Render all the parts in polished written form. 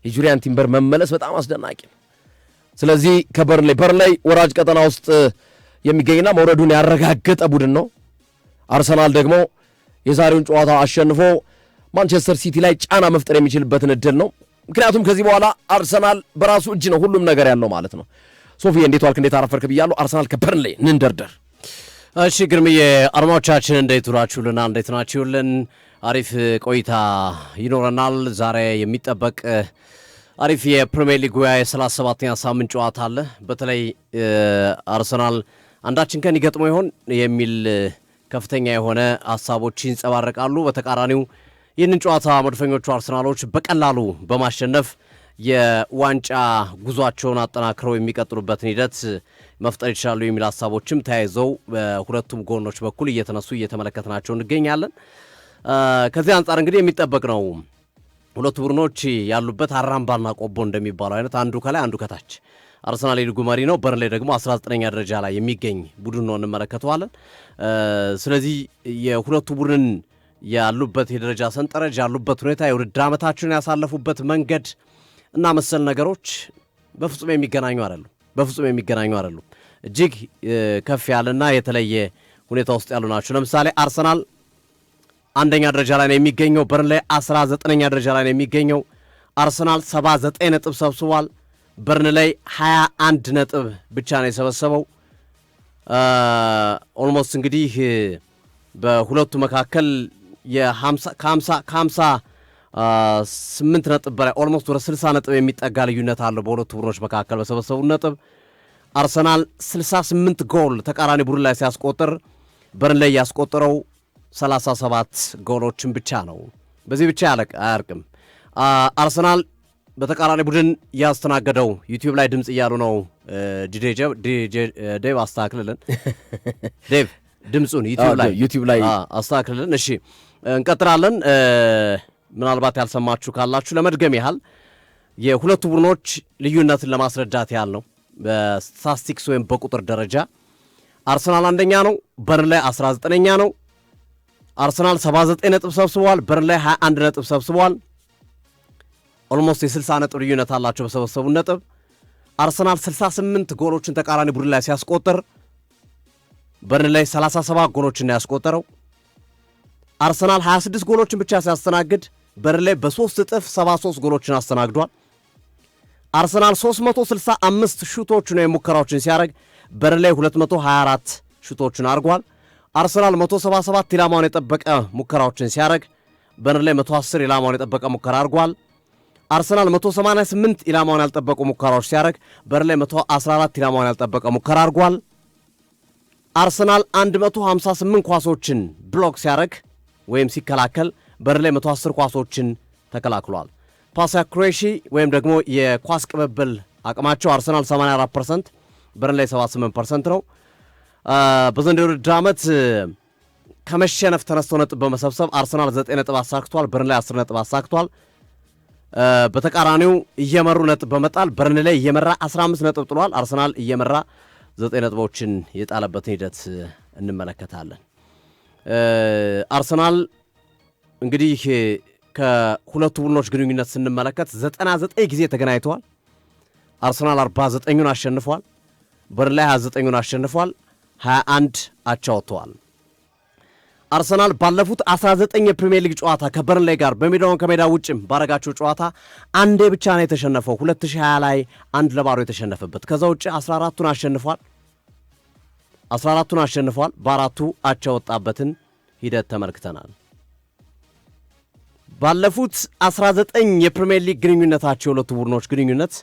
የጁሪያን ቲምበር መመለስ በጣም አስደናቂ ነው። ስለዚህ በርንሌይ ወራጅ ቀጠና ውስጥ የሚገኝና መውረዱን ያረጋገጠ ቡድን ነው። አርሰናል ደግሞ የዛሬውን ጨዋታ አሸንፎ ማንቸስተር ሲቲ ላይ ጫና መፍጠር የሚችልበትን እድል ነው። ምክንያቱም ከዚህ በኋላ አርሰናል በራሱ እጅ ነው ሁሉም ነገር ያለው ማለት ነው። ሶፊ እንዴት ዋልክ? እንዴት አረፈርክ ብያለሁ። አርሰናል ከበርንሌይ እንንደርደር። እሺ ግርምዬ፣ አድማጮቻችን እንዴት ውላችሁልናል? እንዴት ናችሁልን? አሪፍ ቆይታ ይኖረናል። ዛሬ የሚጠበቅ አሪፍ የፕሪሚየር ሊግ የ37ኛ ሳምንት ጨዋታ አለ። በተለይ አርሰናል አንዳችን ከን ይገጥመው ይሆን የሚል ከፍተኛ የሆነ ሀሳቦች ይንጸባረቃሉ። በተቃራኒው ይህንን ጨዋታ መድፈኞቹ አርሰናሎች በቀላሉ በማሸነፍ የዋንጫ ጉዟቸውን አጠናክረው የሚቀጥሉበትን ሂደት መፍጠር ይችላሉ የሚል ሀሳቦችም ተያይዘው በሁለቱም ጎኖች በኩል እየተነሱ እየተመለከትናቸው እንገኛለን። ከዚህ አንጻር እንግዲህ የሚጠበቅ ነው ሁለቱ ቡድኖች ያሉበት አራምባና ቆቦ እንደሚባለው አይነት አንዱ ከላይ አንዱ ከታች። አርሰናል የሊጉ መሪ ነው። በርንሌይ ደግሞ 19ኛ ደረጃ ላይ የሚገኝ ቡድን ነው እንመለከተዋለን። ስለዚህ የሁለቱ ቡድን ያሉበት የደረጃ ሰንጠረዥ ያሉበት ሁኔታ የውድድር ዓመታቸውን ያሳለፉበት መንገድ እና መሰል ነገሮች በፍጹም የሚገናኙ አይደሉም። እጅግ ከፍ ያለና የተለየ ሁኔታ ውስጥ ያሉ ናቸው። ለምሳሌ አርሰናል አንደኛ ደረጃ ላይ ነው የሚገኘው። በርንሌይ 19ኛ ደረጃ ላይ ነው የሚገኘው። አርሰናል 79 ነጥብ ሰብስቧል። በርንሌይ 21 ነጥብ ብቻ ነው የሰበሰበው። ኦልሞስት እንግዲህ በሁለቱ መካከል ከ58 ነጥብ በላይ ኦልሞስት ወደ 60 ነጥብ የሚጠጋ ልዩነት አለው በሁለቱ ቡድኖች መካከል በሰበሰቡ ነጥብ። አርሰናል 68 ጎል ተቃራኒ ቡድን ላይ ሲያስቆጥር በርንሌይ ያስቆጠረው 37 ጎሎችን ብቻ ነው። በዚህ ብቻ አያርቅም። አርሰናል በተቃራኒ ቡድን ያስተናገደው ዩቲዩብ ላይ ድምፅ እያሉ ነው። ዴቭ አስተካክልልን። ዴቭ ድምፁን ዩቲዩብ ላይ አስተካክልልን። እሺ እንቀጥላለን። ምናልባት ያልሰማችሁ ካላችሁ ለመድገም ያህል የሁለቱ ቡድኖች ልዩነትን ለማስረዳት ያህል ነው። በስታቲስቲክስ ወይም በቁጥር ደረጃ አርሰናል አንደኛ ነው፣ በርንሌይ 19ኛ ነው። አርሰናል 79 ነጥብ ሰብስበዋል፣ በርንሌይ 21 ነጥብ ሰብስበዋል። ኦልሞስት የ60 ነጥብ ልዩነት አላቸው በሰበሰቡ ነጥብ። አርሰናል 68 ጎሎችን ተቃራኒ ቡድን ላይ ሲያስቆጥር በርንሌይ 37 ጎሎችን ያስቆጠረው። አርሰናል 26 ጎሎችን ብቻ ሲያስተናግድ በርንሌይ በ3 እጥፍ 73 ጎሎችን አስተናግዷል። አርሰናል 365 ሹቶችን ወይም ሙከራዎችን ሲያደርግ በርንሌይ 224 ሹቶችን አድርጓል። አርሰናል 177 ኢላማውን የጠበቀ ሙከራዎችን ሲያደርግ በርንሌይ 110 ኢላማውን የጠበቀ ሙከራ አድርጓል። አርሰናል 188 ኢላማውን ያልጠበቁ ሙከራዎች ሲያደርግ በርንሌይ 114 ኢላማውን ያልጠበቀ ሙከራ አድርጓል። አርሰናል 158 ኳሶችን ብሎክ ሲያደርግ ወይም ሲከላከል በርንሌይ 110 ኳሶችን ተከላክሏል። ፓስ አኩሬሲ ወይም ደግሞ የኳስ ቅብብል አቅማቸው አርሰናል 84%፣ በርንሌይ 78% ነው። በዘንድሮው የውድድር ዓመት ከመሸነፍ ተነስቶ ነጥብ በመሰብሰብ አርሰናል 9 ነጥብ አሳክቷል፣ በርንሌይ 10 ነጥብ አሳክቷል። በተቃራኒው እየመሩ ነጥብ በመጣል በርንሌይ እየመራ 15 ነጥብ ጥሏል። አርሰናል እየመራ 9 ነጥቦችን የጣለበትን ሂደት እንመለከታለን። አርሰናል እንግዲህ ከሁለቱ ቡድኖች ግንኙነት ስንመለከት 99 ጊዜ ተገናኝተዋል። አርሰናል 49ን አሸንፏል፣ በርንሌይ 29ን አሸንፏል፣ 21 አቻ ወጥተዋል። አርሰናል ባለፉት 19 የፕሪሚየር ሊግ ጨዋታ ከበርንሌይ ጋር በሜዳውን ከሜዳ ውጭም ባረጋቸው ጨዋታ አንዴ ብቻ ነው የተሸነፈው። 2020 ላይ 1-0 የተሸነፈበት። ከዛ ውጭ 14ቱን አሸንፏል። በአራቱ አቻ ወጣበትን ሂደት ተመልክተናል። ባለፉት 19 የፕሪሚየር ሊግ ግንኙነታቸው የሁለቱ ቡድኖች ግንኙነት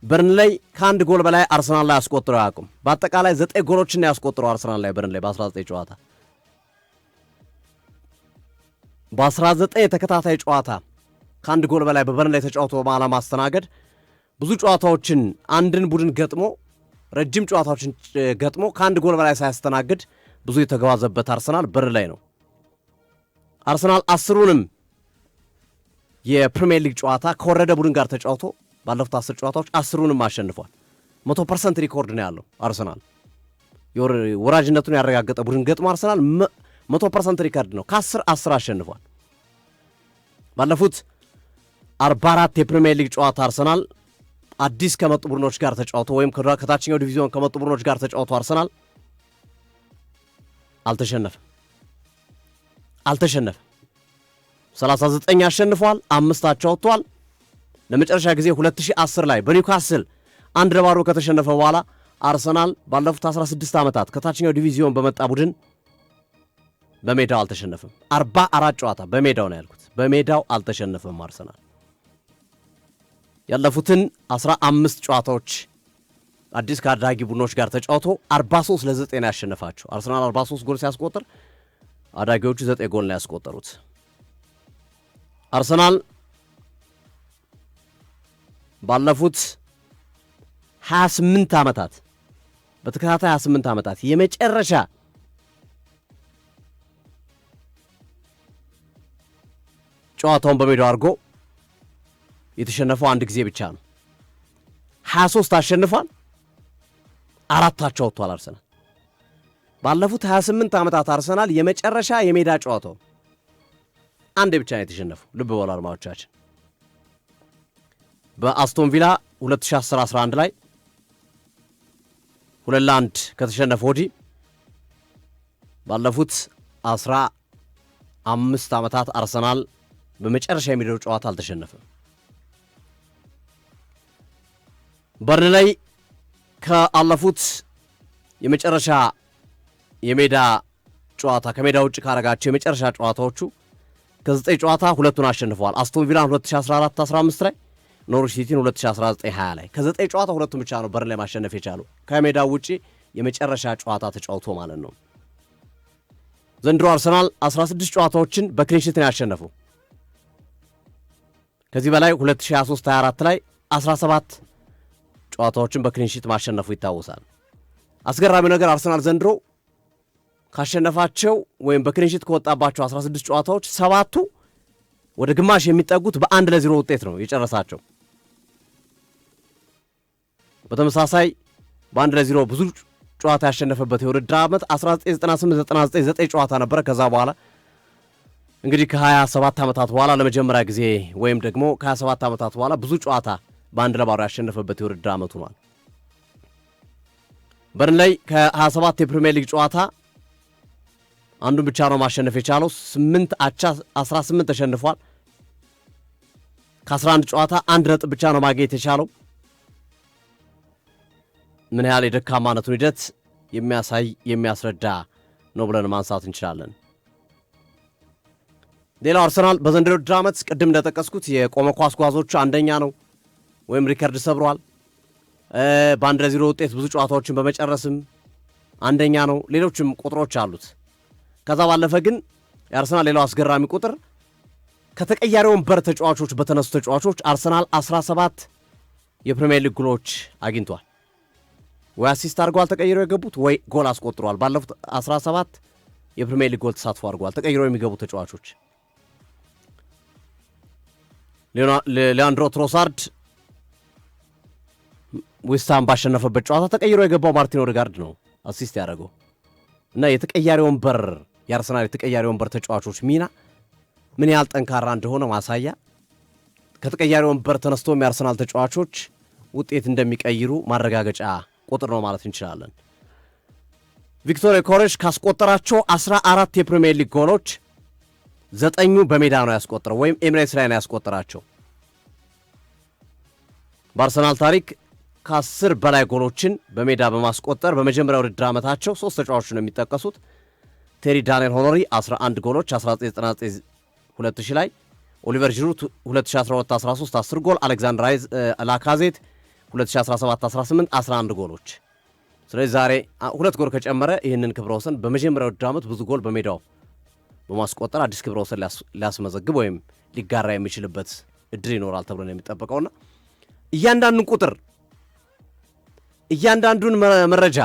በርንሌይ ከአንድ ጎል በላይ አርሰናል ላይ ያስቆጥረው አያውቁም። በአጠቃላይ 9 ጎሎችን ያስቆጥረው አርሰናል ላይ በርንሌይ በ19 ጨዋታ በ19 የተከታታይ ጨዋታ ከአንድ ጎል በላይ በበርንሌይ ተጫውቶ ባለማስተናገድ ብዙ ጨዋታዎችን አንድን ቡድን ገጥሞ ረጅም ጨዋታዎችን ገጥሞ ከአንድ ጎል በላይ ሳያስተናግድ ብዙ የተጓዘበት አርሰናል በርንሌይ ነው። አርሰናል 10ሩንም የፕሪሚየር ሊግ ጨዋታ ከወረደ ቡድን ጋር ተጫውቶ ባለፉት 10 ጨዋታዎች 10ሩንም አሸንፏል። 100% ሪኮርድ ነው ያለው አርሰናል። ወራጅነቱን ያረጋገጠ ቡድን ገጥሞ አርሰናል 100% ሪከርድ ነው። ከ10 አሸንፏል። ባለፉት 44 የፕሪሚየር ሊግ ጨዋታ አርሰናል አዲስ ከመጡ ቡድኖች ጋር ተጫውቶ ወይም ከታችኛው ዲቪዚዮን ከመጡ ቡድኖች ጋር ተጫውቶ አርሰናል አልተሸነፈም። 39 አሸንፏል፣ 5 አቻ ወጥቷል። ለመጨረሻ ጊዜ 2010 ላይ በኒውካስል 1-0 ከተሸነፈ በኋላ አርሰናል ባለፉት 16 ዓመታት ከታችኛው ዲቪዚዮን በመጣ ቡድን በሜዳው አልተሸነፈም። 44 ጨዋታ በሜዳው ነው ያልኩት፣ በሜዳው አልተሸነፈም አርሰናል። ያለፉትን 15 ጨዋታዎች አዲስ ከአዳጊ ቡድኖች ጋር ተጫውቶ 43-9 ነው ያሸነፋቸው። አርሰናል 43 ጎል ሲያስቆጥር አዳጊዎቹ 9 ጎል ነው ያስቆጠሩት። አርሰናል ባለፉት 28 ዓመታት በተከታታይ 28 ዓመታት የመጨረሻ ጨዋታውን በሜዳው አድርጎ የተሸነፈው አንድ ጊዜ ብቻ ነው። 23 አሸንፏል፣ 4 አቻ ወጥቷል አርሰናል። ባለፉት 28 ዓመታት አርሰናል የመጨረሻ የሜዳ ጨዋታው አንድ ብቻ ነው የተሸነፈው። ልብ በሉ አድማጮቻችን፣ በአስቶን ቪላ 2010-11 ላይ 2-1 ከተሸነፈ ወዲህ ባለፉት 15 ዓመታት አርሰናል በመጨረሻ የሜዳው ጨዋታ አልተሸነፈም። በርንሌይ ከአለፉት የመጨረሻ የሜዳ ጨዋታ ከሜዳ ውጭ ካረጋቸው የመጨረሻ ጨዋታዎቹ ከ9 ጨዋታ 2ቱን አሸንፈዋል። አስቶን ቪላን 2014-15 ላይ፣ ኖርዊች ሲቲን 2019-20 ላይ ከ9 ጨዋታ 2ቱን ብቻ ነው በርንሌይ ማሸነፍ የቻሉ ከሜዳው ውጪ የመጨረሻ ጨዋታ ተጫውቶ ማለት ነው። ዘንድሮ አርሰናል 16 ጨዋታዎችን በክሊንሺት ነው ያሸነፈው። ከዚህ በላይ 2023-24 ላይ 17 ጨዋታዎችን በክሊንሺት ማሸነፉ ይታወሳል። አስገራሚው ነገር አርሰናል ዘንድሮ ካሸነፋቸው ወይም በክሊንሺት ከወጣባቸው 16 ጨዋታዎች 7ቱ ወደ ግማሽ የሚጠጉት በ1-0 ውጤት ነው የጨረሳቸው። በተመሳሳይ በ1-0 ብዙ ጨዋታ ያሸነፈበት የውድድር ዓመት 1998-99 ጨዋታ ነበረ። ከዛ በኋላ እንግዲህ ከ27 ዓመታት በኋላ ለመጀመሪያ ጊዜ ወይም ደግሞ ከ27 ዓመታት በኋላ ብዙ ጨዋታ በ1-0 ያሸነፈበት የውድድር ዓመቱ ነው። በርንሌይ ከ27 የፕሪሚየር ሊግ ጨዋታ አንዱን ብቻ ነው ማሸነፍ የቻለው። 8 አቻ 18 ተሸንፏል። ከ11 ጨዋታ 1 ነጥብ ብቻ ነው ማግኘት የቻለው። ምን ያህል የደካማነቱን ሂደት የሚያሳይ የሚያስረዳ ነው ብለን ማንሳት እንችላለን። ሌላው አርሰናል በዘንድሮ ውድድር ዓመት ቅድም እንደጠቀስኩት የቆመ ኳስ ጓዞቹ አንደኛ ነው ወይም ሪከርድ ሰብሯል። በ1-0 ውጤት ብዙ ጨዋታዎችን በመጨረስም አንደኛ ነው። ሌሎችም ቁጥሮች አሉት። ከዛ ባለፈ ግን የአርሰናል ሌላው አስገራሚ ቁጥር ከተቀያሪ ወንበር ተጫዋቾች በተነሱ ተጫዋቾች አርሰናል 17 የፕሪሚየር ሊግ ጎሎች አግኝቷል። ወይ አሲስት አድርገዋል ተቀይረው የገቡት፣ ወይ ጎል አስቆጥረዋል። ባለፉት 17 የፕሪሚየር ሊግ ጎል ተሳትፎ አድርገዋል ተቀይረው የሚገቡ ተጫዋቾች። ሊያንድሮ ትሮሳርድ ዌስትሃም ባሸነፈበት ጨዋታ ተቀይሮ የገባው ማርቲን ኦዴጋርድ ነው አሲስት ያደረገው። እና የተቀያሪ ወንበር የአርሰናል የተቀያሪ ወንበር ተጫዋቾች ሚና ምን ያህል ጠንካራ እንደሆነ ማሳያ፣ ከተቀያሪ ወንበር ተነስቶም የአርሰናል ተጫዋቾች ውጤት እንደሚቀይሩ ማረጋገጫ ቁጥር ነው ማለት እንችላለን። ቪክቶር ዮኬሬሽ ካስቆጠራቸው 14 የፕሪሚየር ሊግ ጎሎች 9ኙ በሜዳ ነው ያስቆጠረው ወይም ኤሚሬትስ ላይ ነው ያስቆጠራቸው። በአርሰናል ታሪክ ከ10 በላይ ጎሎችን በሜዳ በማስቆጠር በመጀመሪያው ውድድር ዓመታቸው 3 ተጫዋቾች ነው የሚጠቀሱት። ቴሪ ዳንኤል ሆኖሪ 11 ጎሎች 1999-2000 ላይ፣ ኦሊቨር ጂሩ 2012-13 10 ጎል፣ አሌክዛንደር ላካዜት 2017-18 11 ጎሎች። ስለዚህ ዛሬ 2 ጎል ከጨመረ ይህንን ክብረ ወሰን በመጀመሪያው ውድድር ዓመት ብዙ ጎል በሜዳው በማስቆጠር አዲስ ክብረ ወሰን ሊያስመዘግብ ወይም ሊጋራ የሚችልበት እድል ይኖራል ተብሎ ነው የሚጠበቀውና እያንዳንዱን ቁጥር እያንዳንዱን መረጃ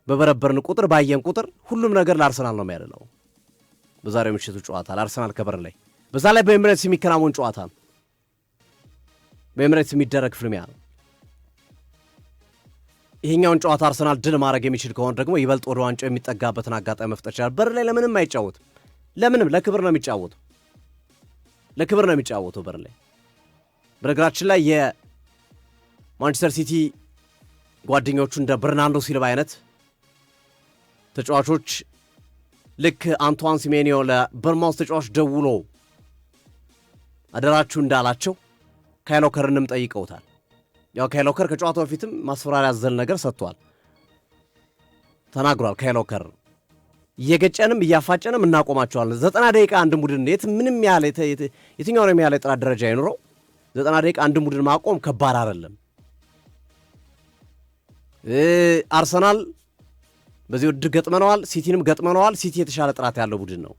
በበረበርን ቁጥር ባየን ቁጥር ሁሉም ነገር ለአርሰናል ነው የሚያደለው። በዛሬው ምሽቱ ጨዋታ ለአርሰናል ከበርንሌይ፣ በዛ ላይ በኤሚሬትስ የሚከናወን ጨዋታ ነው። በኤሚሬትስ የሚደረግ ፍልሚያ ነው። ይሄኛውን ጨዋታ አርሰናል ድል ማድረግ የሚችል ከሆነ ደግሞ ይበልጥ ወደ ዋንጫው የሚጠጋበትን አጋጣሚ መፍጠር ይችላል። በርንሌይ ለምንም አይጫወትም። ለምንም ለክብር ነው የሚጫወተው። ለክብር ነው የሚጫወተው በርንሌይ። በነገራችን ላይ የማንቸስተር ሲቲ ጓደኞቹ እንደ በርናርዶ ሲልቫ አይነት ተጫዋቾች ልክ አንቷን ሲሜኒዮ ለበርንማውዝ ተጫዋች ደውሎ አደራችሁ እንዳላቸው ካይል ዎከርንም ጠይቀውታል። ያው ካይል ዎከር ከጨዋታው በፊትም ማስፈራሪያ ያዘል ነገር ሰጥቷል፣ ተናግሯል። ካይል ዎከር እየገጨንም እያፋጨንም እናቆማቸዋለን። 90 ደቂቃ አንድ ቡድን ምንም ያህል የትኛውንም ያህል የጥራት ደረጃ ይኑረው 90 ደቂቃ አንድ ቡድን ማቆም ከባድ አይደለም። አርሰናል በዚህ ውድድር ገጥመነዋል፣ ሲቲንም ገጥመነዋል። ሲቲ የተሻለ ጥራት ያለው ቡድን ነው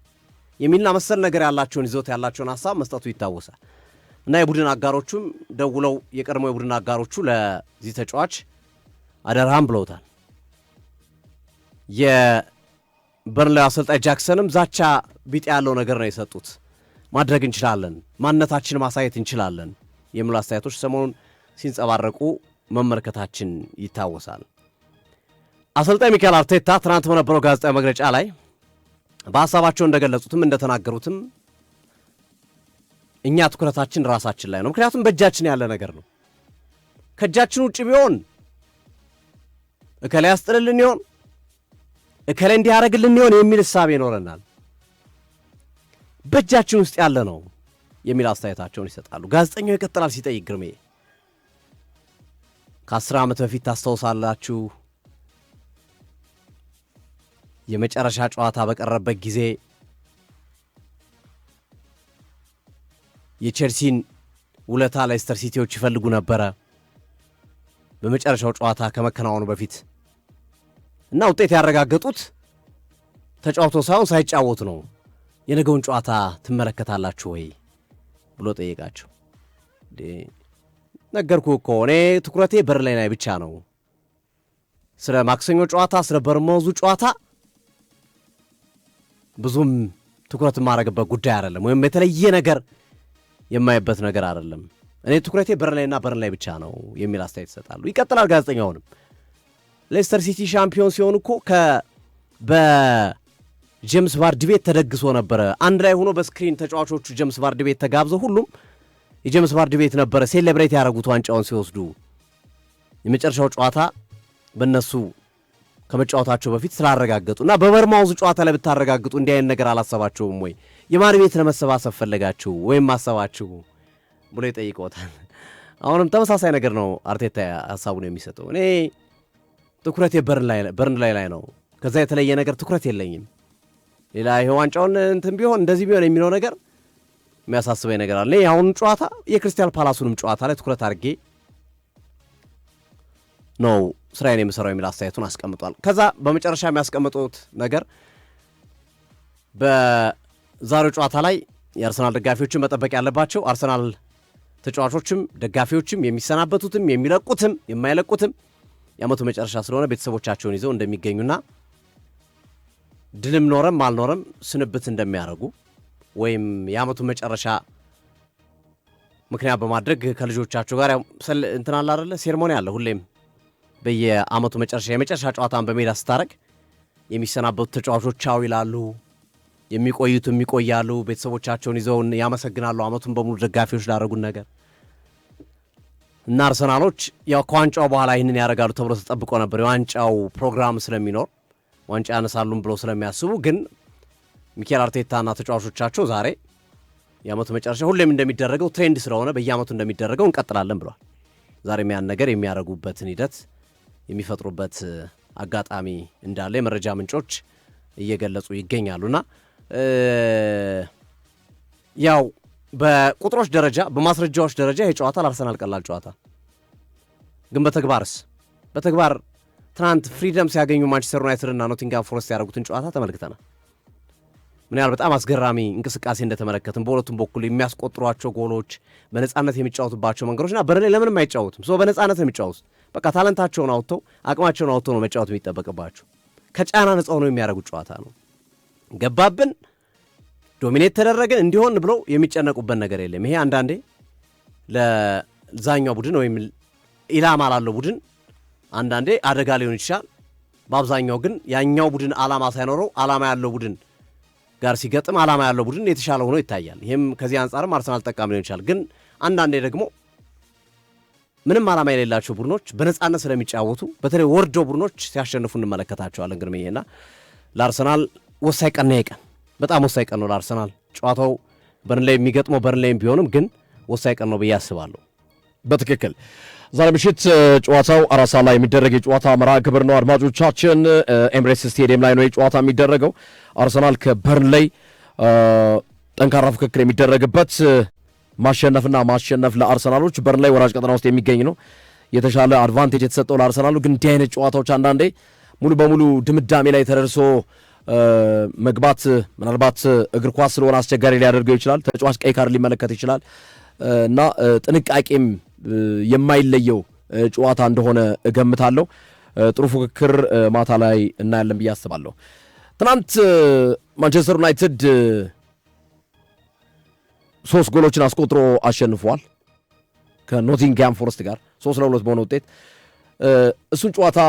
የሚልና መሰል ነገር ያላቸውን ይዞት ያላቸውን ሀሳብ መስጠቱ ይታወሳል። እና የቡድን አጋሮቹም ደውለው የቀድሞ የቡድን አጋሮቹ ለዚህ ተጫዋች አደራህም ብለውታል። የበርንሌይ አሰልጣኝ ጃክሰንም ዛቻ ቢጤ ያለው ነገር ነው የሰጡት። ማድረግ እንችላለን፣ ማንነታችን ማሳየት እንችላለን የሚሉ አስተያየቶች ሰሞኑን ሲንጸባረቁ መመልከታችን ይታወሳል። አሰልጣኝ ሚካኤል አርቴታ ትናንት በነበረው ጋዜጣዊ መግለጫ ላይ በሀሳባቸው እንደገለጹትም እንደተናገሩትም እኛ ትኩረታችን ራሳችን ላይ ነው። ምክንያቱም በእጃችን ያለ ነገር ነው። ከእጃችን ውጭ ቢሆን እከሌ ያስጥልልን ይሆን እከሌ እንዲያደርግልን ይሆን የሚል እሳቤ ይኖረናል። በእጃችን ውስጥ ያለ ነው የሚል አስተያየታቸውን ይሰጣሉ። ጋዜጠኛው ይቀጥላል ሲጠይቅ ግርሜ ከ10 ዓመት በፊት ታስታውሳላችሁ የመጨረሻ ጨዋታ በቀረበት ጊዜ የቼልሲን ውለታ ሌስተር ሲቲዎች ይፈልጉ ነበረ በመጨረሻው ጨዋታ ከመከናወኑ በፊት እና ውጤት ያረጋገጡት ተጫውቶ ሳይሆን ሳይጫወቱ ነው። የነገውን ጨዋታ ትመለከታላችሁ ወይ ብሎ ጠየቃቸው። ነገርኩ እኮ እኔ ትኩረቴ በርንሌይ ላይ ብቻ ነው። ስለ ማክሰኞ ጨዋታ ስለ በርንማውዙ ጨዋታ ብዙም ትኩረት የማደርግበት ጉዳይ አይደለም፣ ወይም የተለየ ነገር የማይበት ነገር አይደለም። እኔ ትኩረቴ በርንሌይና በርንሌይ ብቻ ነው የሚል አስተያየት ይሰጣሉ። ይቀጥላል ጋዜጠኛውንም ሌስተር ሲቲ ሻምፒዮን ሲሆን እኮ በጄምስ ቫርዲ ቤት ተደግሶ ነበረ። አንድ ላይ ሆኖ በስክሪን ተጫዋቾቹ ጄምስ ቫርዲ ቤት ተጋብዘው ሁሉም የጄምስ ቫርዲ ቤት ነበረ ሴሌብሬት ያደረጉት ዋንጫውን ሲወስዱ። የመጨረሻው ጨዋታ በእነሱ ከመጫወታቸው በፊት ስላረጋገጡ እና በበርንማውዝ ጨዋታ ላይ ብታረጋግጡ እንዲህ አይነት ነገር አላሰባችሁም ወይ? የማን ቤት ለመሰባሰብ ፈለጋችሁ ወይም ማሰባችሁ ብሎ ይጠይቀውታል። አሁንም ተመሳሳይ ነገር ነው አርቴታ ሀሳቡን የሚሰጠው። እኔ ትኩረቴ በርንሌይ ላይ ነው፣ ከዛ የተለየ ነገር ትኩረት የለኝም። ሌላ ይሄ ዋንጫውን እንትን ቢሆን እንደዚህ ቢሆን የሚለው ነገር የሚያሳስበኝ ነገር አለ። አሁን ጨዋታ የክሪስታል ፓላሱንም ጨዋታ ላይ ትኩረት አድርጌ ነው ስራዬን የምሰራው የሚል አስተያየቱን አስቀምጧል። ከዛ በመጨረሻ የሚያስቀምጡት ነገር በዛሬው ጨዋታ ላይ የአርሰናል ደጋፊዎችን መጠበቅ ያለባቸው አርሰናል ተጫዋቾችም ደጋፊዎችም የሚሰናበቱትም የሚለቁትም የማይለቁትም የዓመቱ መጨረሻ ስለሆነ ቤተሰቦቻቸውን ይዘው እንደሚገኙና ድልም ኖረም አልኖረም ስንብት እንደሚያደርጉ ወይም የዓመቱ መጨረሻ ምክንያት በማድረግ ከልጆቻቸው ጋር እንትን አለ አይደለ ሴርሞኒ አለ ሁሌም በየዓመቱ መጨረሻ የመጨረሻ ጨዋታን በሜዳ ስታረግ የሚሰናበቱ ተጫዋቾች ቻው ይላሉ፣ የሚቆዩትም ይቆያሉ፣ ቤተሰቦቻቸውን ይዘው ያመሰግናሉ ዓመቱን በሙሉ ደጋፊዎች ላደረጉን ነገር እና አርሰናሎች ያው ከዋንጫው በኋላ ይህንን ያደርጋሉ ተብሎ ተጠብቆ ነበር። የዋንጫው ፕሮግራም ስለሚኖር ዋንጫ ያነሳሉም ብሎ ስለሚያስቡ ግን ሚኬል አርቴታና ተጫዋቾቻቸው ዛሬ የዓመቱ መጨረሻ ሁሌም እንደሚደረገው ትሬንድ ስለሆነ በየዓመቱ እንደሚደረገው እንቀጥላለን ብለዋል። ዛሬም ያን ነገር የሚያደርጉበትን ሂደት የሚፈጥሩበት አጋጣሚ እንዳለ የመረጃ ምንጮች እየገለጹ ይገኛሉና ያው በቁጥሮች ደረጃ በማስረጃዎች ደረጃ ይህ ጨዋታ ለአርሰናል ቀላል ጨዋታ ግን በተግባር ትናንት ፍሪደም ሲያገኙ ማንቸስተር ዩናይትድ እና ኖቲንግሃም ፎረስት ያደረጉትን ጨዋታ ተመልክተናል። ምን ያህል በጣም አስገራሚ እንቅስቃሴ እንደተመለከትን በሁለቱም በኩል የሚያስቆጥሯቸው ጎሎች በነፃነት የሚጫወቱባቸው መንገዶችና በርንሌይ ለምንም አይጫወቱም። በነፃነት ነው የሚጫወቱት። በቃ ታለንታቸውን አውጥተው አቅማቸውን አውጥተው ነው መጫወት የሚጠበቅባቸው። ከጫና ነፃ ሆነው የሚያደርጉት ጨዋታ ነው። ገባብን ዶሚኔት ተደረግን እንዲሆን ብለው የሚጨነቁበት ነገር የለም። ይሄ አንዳንዴ ለዛኛው ቡድን ወይም ኢላማ ላለው ቡድን አንዳንዴ አደጋ ሊሆን ይችላል። በአብዛኛው ግን ያኛው ቡድን ዓላማ ሳይኖረው ዓላማ ያለው ቡድን ጋር ሲገጥም ዓላማ ያለው ቡድን የተሻለ ሆኖ ይታያል። ይህም ከዚህ አንጻርም አርሰናል ጠቃሚ ሊሆን ይችላል። ግን አንዳንዴ ደግሞ ምንም ዓላማ የሌላቸው ቡድኖች በነፃነት ስለሚጫወቱ በተለይ ወርደው ቡድኖች ሲያሸንፉ እንመለከታቸዋለን። ግርምዬና ለአርሰናል ወሳኝ ቀን ነው። ይቀን በጣም ወሳኝ ቀን ነው ለአርሰናል። ጨዋታው በርንሌይ የሚገጥመው በርንሌይም ቢሆንም ግን ወሳኝ ቀን ነው ብዬ አስባለሁ። በትክክል ዛሬ ምሽት ጨዋታው 4 ሰዓት ላይ የሚደረግ የጨዋታ መርሃ ግብር ነው። አድማጮቻችን ኤምሬትስ ስቴዲየም ላይ ነው የጨዋታ የሚደረገው። አርሰናል ከበርንሌይ ጠንካራ ፍክክር የሚደረግበት ማሸነፍና ማሸነፍ ለአርሰናሎች በርንሌይ ወራጅ ቀጠና ውስጥ የሚገኝ ነው። የተሻለ አድቫንቴጅ የተሰጠው ለአርሰናሉ። ግን እንዲህ አይነት ጨዋታዎች አንዳንዴ ሙሉ በሙሉ ድምዳሜ ላይ ተደርሶ መግባት ምናልባት እግር ኳስ ስለሆነ አስቸጋሪ ሊያደርገው ይችላል። ተጫዋች ቀይ ካርድ ሊመለከት ይችላል እና ጥንቃቄም የማይለየው ጨዋታ እንደሆነ እገምታለሁ። ጥሩ ፉክክር ማታ ላይ እናያለን ብዬ አስባለሁ። ትናንት ማንቸስተር ዩናይትድ 3 ጎሎችን አስቆጥሮ አሸንፏል ከኖቲንግሃም ፎረስት ጋር 3-2 በሆነ ውጤት። እሱን ጨዋታ